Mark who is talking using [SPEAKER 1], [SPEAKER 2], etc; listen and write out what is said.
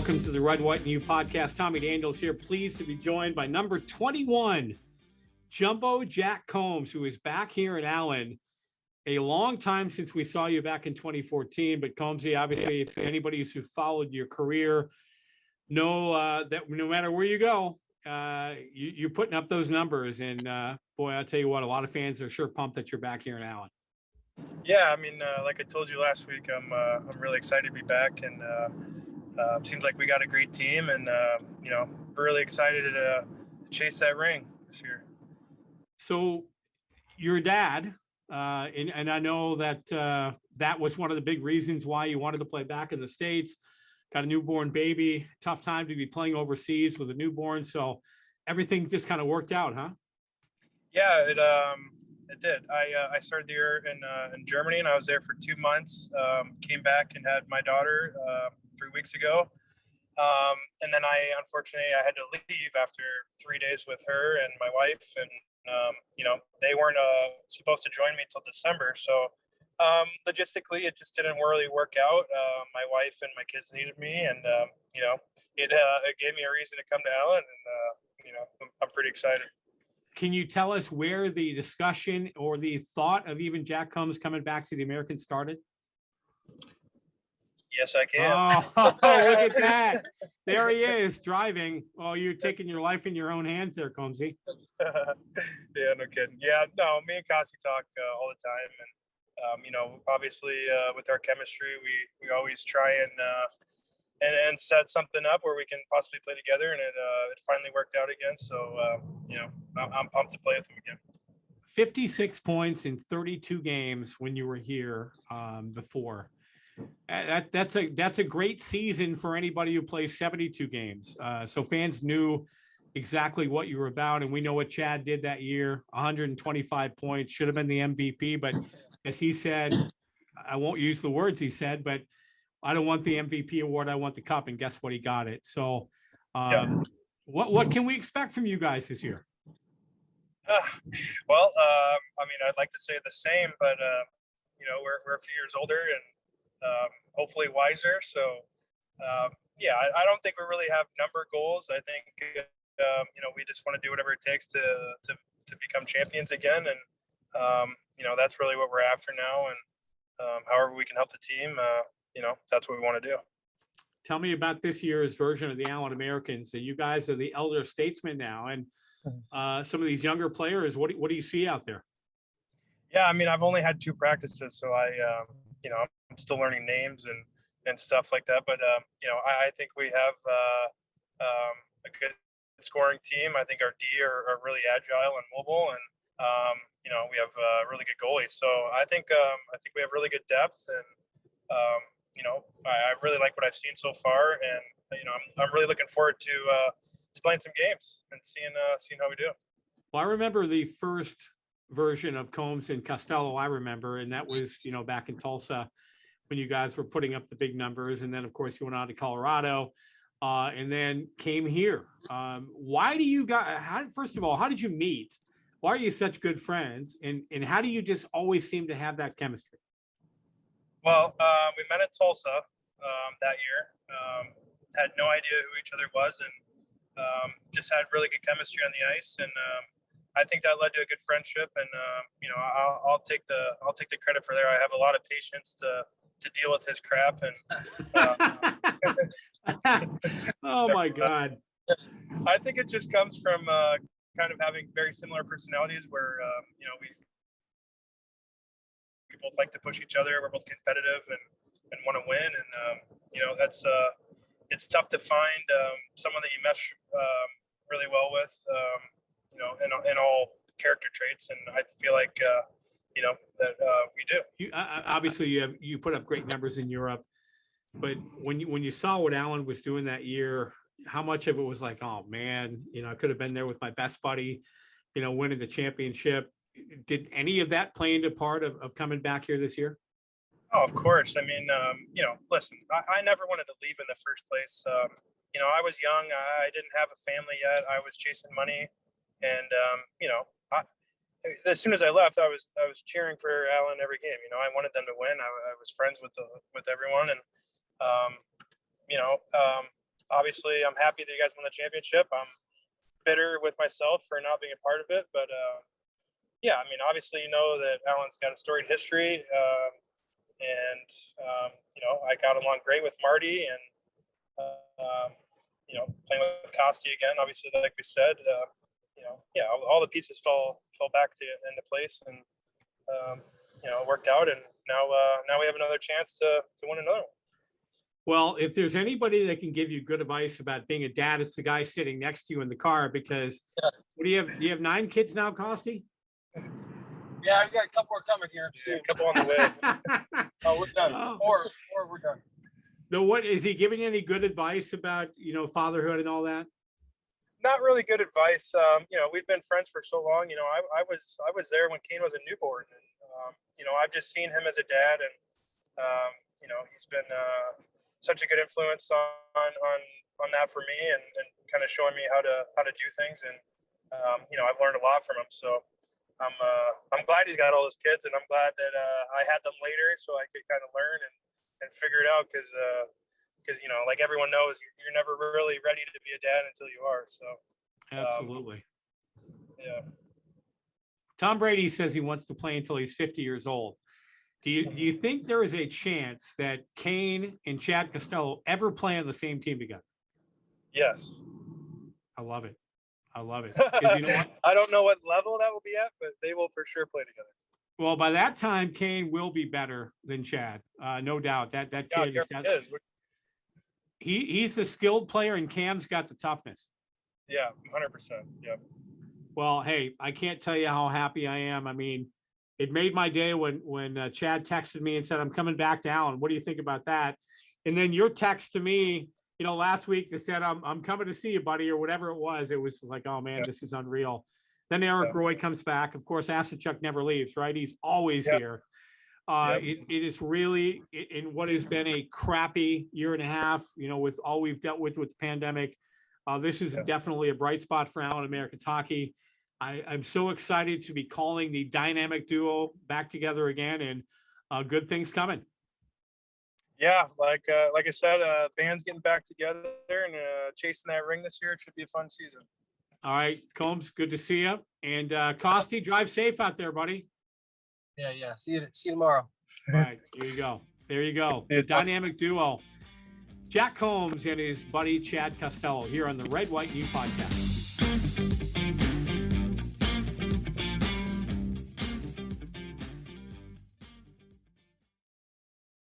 [SPEAKER 1] Welcome to the Red, White, and You podcast. Tommy Daniels here, pleased to be joined by number 21, Jumbo Jack Combs, who is back here in Allen. A long time since we saw you back in 2014, but Combsy, obviously, if anybody who's followed your career know that no matter where you go, you're putting up those numbers. And boy, I'll tell you what, a lot of fans are sure pumped that you're back here in Allen.
[SPEAKER 2] Yeah, I mean, like I told you last week, I'm really excited to be back, and seems like we got a great team, and really excited to chase that ring this year.
[SPEAKER 1] So, your dad, and I know that that was one of the big reasons why you wanted to play back in the States. Got a newborn baby, tough time to be playing overseas with a newborn. So everything just kind of worked out, huh?
[SPEAKER 2] Yeah, it did. I started the year in Germany, and I was there for 2 months. Came back and had my daughter 3 weeks ago, and then unfortunately I had to leave after 3 days with her and my wife, and they weren't supposed to join me until December. So logistically, it just didn't really work out. My wife and my kids needed me, and it gave me a reason to come to Allen, and I'm pretty excited.
[SPEAKER 1] Can you tell us where the discussion or the thought of even Jack Combs coming back to the Americans started?
[SPEAKER 2] Yes, I can.
[SPEAKER 1] Oh, look at that. There he is driving. Oh, you're taking your life in your own hands there, Combsy.
[SPEAKER 2] Yeah, no kidding. Yeah, no, me and Kasi talk all the time. And, obviously with our chemistry, we always try and set something up where we can possibly play together. And it finally worked out again. So, I'm pumped to play with him again.
[SPEAKER 1] 56 points in 32 games when you were here before. That's a great season for anybody who plays 72 games. So fans knew exactly what you were about, and we know what Chad did that year. 125 points, should have been the MVP, but as he said, I won't use the words he said, but I don't want the MVP award, I want the cup, and guess what? He got it. So what can we expect from you guys this year?
[SPEAKER 2] I'd like to say the same, but we're a few years older and hopefully wiser. So I don't think we really have number goals. I think we just want to do whatever it takes to become champions again, and that's really what we're after now. And however we can help the team, that's what we want to do.
[SPEAKER 1] Tell me about this year's version of the Allen Americans. So you guys are the elder statesmen now, and some of these younger players. What do you see out there?
[SPEAKER 2] Yeah, I mean, I've only had 2 practices, so I'm still learning names and stuff like that. But I think we have a good scoring team. I think our D are really agile and mobile, and we have really good goalies. So I think we have really good depth, and I really like what I've seen so far, and I'm really looking forward to playing some games and seeing how we do.
[SPEAKER 1] Well, I remember the first version of Combs and Costello. I remember, and that was back in Tulsa when you guys were putting up the big numbers, and then of course you went on to Colorado, and then came here. Why do you guys? First of all, how did you meet? Why are you such good friends, and how do you just always seem to have that chemistry?
[SPEAKER 2] Well, we met at Tulsa that year. Had no idea who each other was, and just had really good chemistry on the ice, and I think that led to a good friendship. And I'll take the credit for there. I have a lot of patience to deal with his crap, and
[SPEAKER 1] oh my God.
[SPEAKER 2] I think it just comes from kind of having very similar personalities, where we both like to push each other. We're both competitive and want to win, and that's it's tough to find someone that you mesh really well with, in all character traits, and I feel like that we do.
[SPEAKER 1] Obviously you put up great numbers in Europe, but when you saw what Allen was doing that year, how much of it was like, oh man, I could have been there with my best buddy, winning the championship? Did any of that play into part of coming back here this year?
[SPEAKER 2] Oh, of course. I mean, listen, I never wanted to leave in the first place. I was young. I didn't have a family yet. I was chasing money, and as soon as I left, I was cheering for Allen every game. I wanted them to win. I was friends with everyone, and obviously, I'm happy that you guys won the championship. I'm bitter with myself for not being a part of it, but yeah, I mean, obviously, that Alan's got a storied history, and I got along great with Marty, and playing with Costi again. Obviously, like we said, yeah, all the pieces fell back into place, and it worked out, and now we have another chance to win another one.
[SPEAKER 1] Well, if there's anybody that can give you good advice about being a dad, it's the guy sitting next to you in the car, because what do you have? Do you have 9 kids now, Costi?
[SPEAKER 3] Yeah, I've got a couple more coming here.
[SPEAKER 2] Yeah, a couple on the way.
[SPEAKER 3] Oh, we're done.
[SPEAKER 1] Oh.
[SPEAKER 3] Four, we're done.
[SPEAKER 1] No, what is he giving you any good advice about, fatherhood and all that?
[SPEAKER 2] Not really good advice. We've been friends for so long. I was there when Kane was a newborn, and I've just seen him as a dad, and he's been such a good influence on that for me, and kind of showing me how to do things, and I've learned a lot from him. So I'm glad he's got all his kids, and I'm glad that I had them later so I could kind of learn and figure it out, because like everyone knows, you're never really ready to be a dad until you are. So
[SPEAKER 1] Absolutely.
[SPEAKER 2] Yeah.
[SPEAKER 1] Tom Brady says he wants to play until he's 50 years old. Do you think there is a chance that Kane and Chad Costello ever play on the same team together?
[SPEAKER 2] Yes.
[SPEAKER 1] I love it. I love it. 'Cause you know what?
[SPEAKER 2] I don't know what level that will be at, but they will for sure play together.
[SPEAKER 1] Well, by that time, Kane will be better than Chad. No doubt. That
[SPEAKER 2] Yeah,
[SPEAKER 1] kid
[SPEAKER 2] he is.
[SPEAKER 1] he's the skilled player, and Cam's got the toughness.
[SPEAKER 2] Yeah, 100%. Yeah.
[SPEAKER 1] Well, hey, I can't tell you how happy I am. I mean, it made my day when Chad texted me and said, "I'm coming back to Allen. What do you think about that?" And then your text to me, last week that said, "I'm coming to see you, buddy," or whatever it was. It was like, oh man,
[SPEAKER 2] Yeah.
[SPEAKER 1] this is unreal. Then Eric Roy comes back. Of course, Asachuk never leaves, right? He's always here. It is really in what has been a crappy year and a half, with all we've dealt with the pandemic. This is definitely a bright spot for Allen Americans hockey. I'm so excited to be calling the dynamic duo back together again, and good things coming.
[SPEAKER 2] Yeah, like I said, band's getting back together and chasing that ring this year. It should be a fun season.
[SPEAKER 1] All right, Combs, good to see you. And Costi, drive safe out there, buddy.
[SPEAKER 3] Yeah. See you tomorrow.
[SPEAKER 1] All right, here you go. There you go. The dynamic duo, Jack Combs and his buddy Chad Costello, here on the Red, White, U podcast.